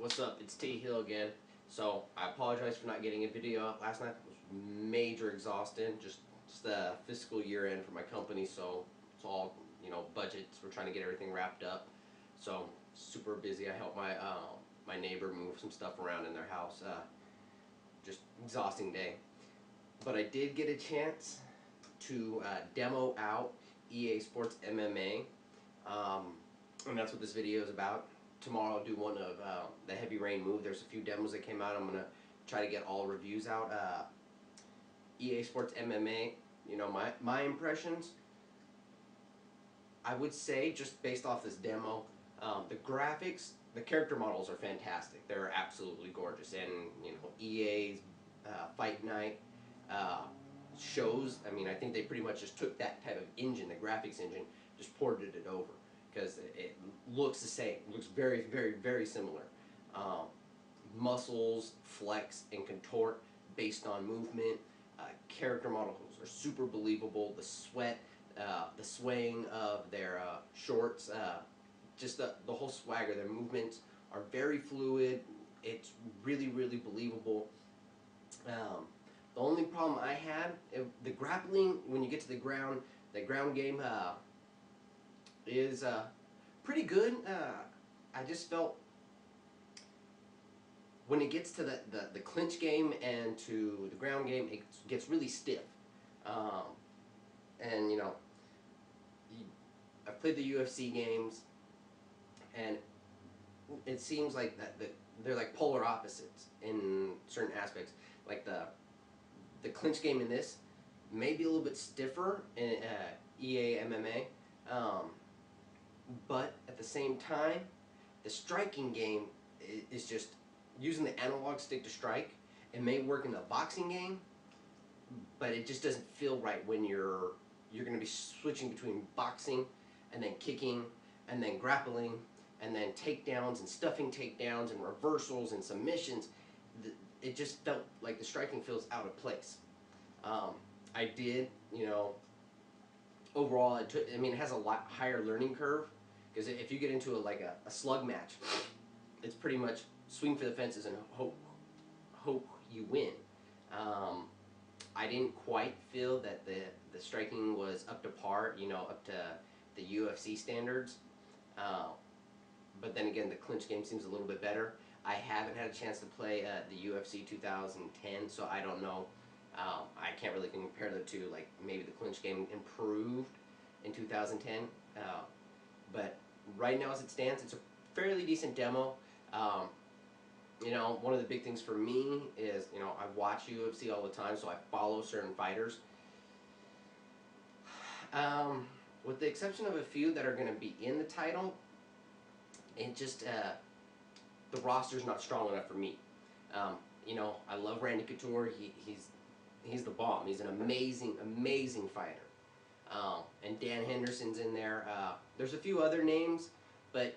What's up? It's T Hill again. So I apologize for not getting a video. Last night was major exhausting. Just the fiscal year end for my company, so it's all budgets. We're trying to get everything wrapped up. So super busy. I helped my neighbor move some stuff around in their house. Just exhausting day. But I did get a chance to demo out EA Sports MMA, and that's what this video is about. Tomorrow I'll do one of the heavy rain move. There's a few demos that came out. I'm gonna try to get all reviews out. EA Sports MMA. My impressions. I would say, just based off this demo, the graphics, the character models are fantastic. They're absolutely gorgeous, and EA's Fight Night shows. I mean, I think they pretty much just took that type of engine, the graphics engine, just ported it over, because it looks the same. It looks very, very, very similar. Muscles flex and contort based on movement. Character models are super believable. The sweat, the swaying of their shorts, just the whole swagger. Their movements are very fluid. It's really, really believable. The only problem I had, the grappling, when you get to the ground game is pretty good. I just felt when it gets to the clinch game and to the ground game, it gets really stiff. And I've played the UFC games, and it seems like they're like polar opposites in certain aspects. Like the clinch game in this may be a little bit stiffer in EA MMA, but at the same time, the striking game is just using the analog stick to strike. It may work in the boxing game, but it just doesn't feel right when you're going to be switching between boxing and then kicking and then grappling and then takedowns and stuffing takedowns and reversals and submissions. It just felt like the striking feels out of place. I did, overall, I mean, it has a lot higher learning curve, because if you get into a slug match, it's pretty much swing for the fences and hope you win. I didn't quite feel that the striking was up to par, up to the UFC standards. But then again, the clinch game seems a little bit better. I haven't had a chance to play the UFC 2010, so I don't know. I can't really compare the two. Like, maybe the clinch game improved in 2010. But right now, as it stands, it's a fairly decent demo. One of the big things for me is, I watch UFC all the time, so I follow certain fighters. With the exception of a few that are going to be in the title, it just, the roster's not strong enough for me. I love Randy Couture. He's the bomb. He's an amazing, amazing fighter. And Dan Henderson's in there. There's a few other names, but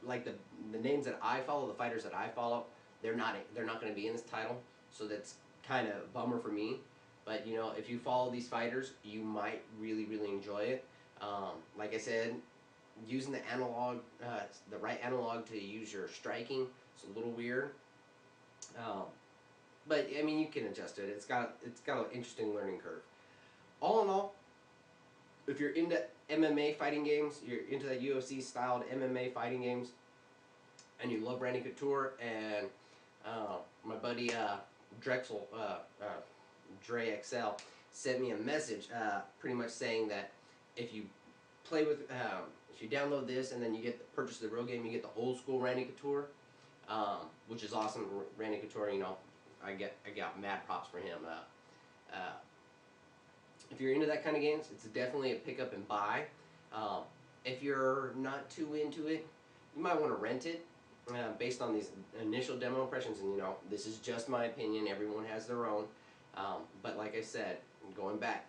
like the names that I follow, the fighters that I follow, they're not going to be in this title, so that's kind of a bummer for me. But if you follow these fighters, you might really, really enjoy it. Like I said, using the analog, the right analog to use your striking, it's a little weird. But I mean, you can adjust it. It's got an interesting learning curve. All in all, if you're into MMA fighting games, you're into that UFC styled MMA fighting games, and you love Randy Couture, and my buddy Drexel, Dre XL, sent me a message pretty much saying that if you play with, if you download this and then you purchase the real game, you get the old school Randy Couture, which is awesome. Randy Couture, I got mad props for him. If you're into that kind of games, it's definitely a pick up and buy. If you're not too into it, you might want to rent it based on these initial demo impressions. And this is just my opinion. Everyone has their own. But like I said, going back,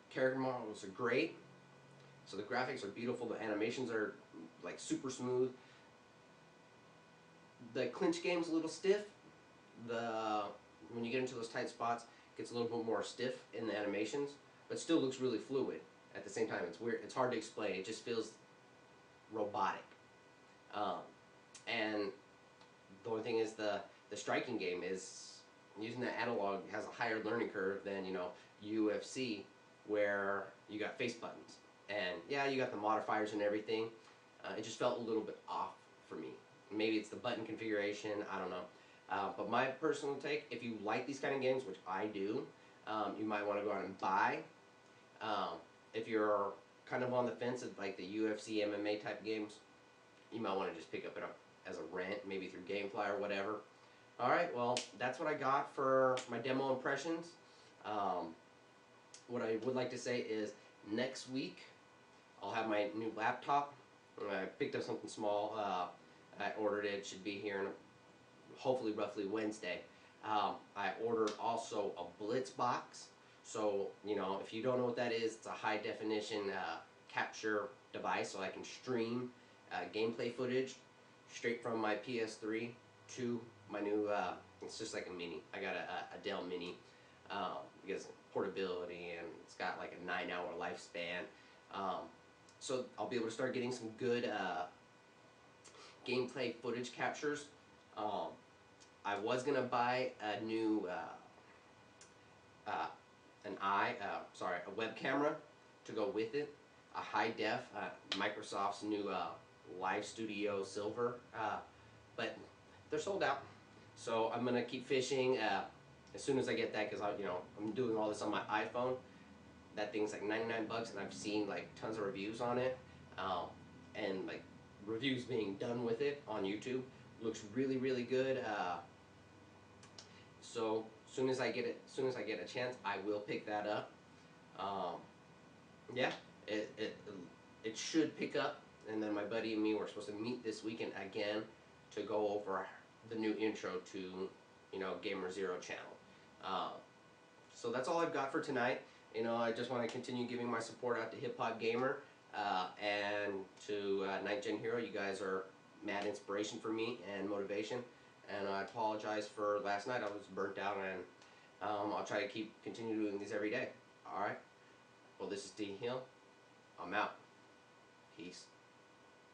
character models are great. So the graphics are beautiful. The animations are like super smooth. The clinch game's a little stiff. When you get into those tight spots, it gets a little bit more stiff in the animations, but still looks really fluid. At the same time, it's weird. It's hard to explain. It just feels robotic. And the striking game is using the analog has a higher learning curve than UFC, where you got face buttons, and yeah, you got the modifiers and everything. It just felt a little bit off for me. Maybe it's the button configuration, I don't know. But my personal take, if you like these kind of games, which I do, you might want to go out and buy. If you're kind of on the fence of like the UFC MMA type games, you might want to just pick up it up as a rent, maybe through GameFly or whatever. Alright, well, that's what I got for my demo impressions. What I would like to say is next week I'll have my new laptop. I picked up something small. I ordered it. It should be here in hopefully roughly Wednesday. I ordered also a Blitz box. So, if you don't know what that is, it's a high definition capture device, so I can stream gameplay footage straight from my PS3 to my new, it's just like a mini. I got a Dell Mini because portability, and it's got like a 9-hour lifespan. So I'll be able to start getting some good gameplay footage captures. I was gonna buy a new a web camera to go with it, a high def, Microsoft's new Live Studio Silver, but they're sold out. So I'm gonna keep fishing as soon as I get that, because I'm doing all this on my iPhone. That thing's like 99 bucks, and I've seen like tons of reviews on it, and like reviews being done with it on YouTube. Looks really, really good. So soon as I get a chance, I will pick that up. Yeah, it should pick up, and then my buddy and me were supposed to meet this weekend again to go over the new intro to Gamer Zero channel. So that's all I've got for tonight. I just want to continue giving my support out to Hip Hop Gamer and to Night Gen Hero. You guys are mad inspiration for me and motivation. And I apologize for last night. I was burnt out, and I'll try to continue doing these every day. All right. Well, this is D Hill. I'm out. Peace.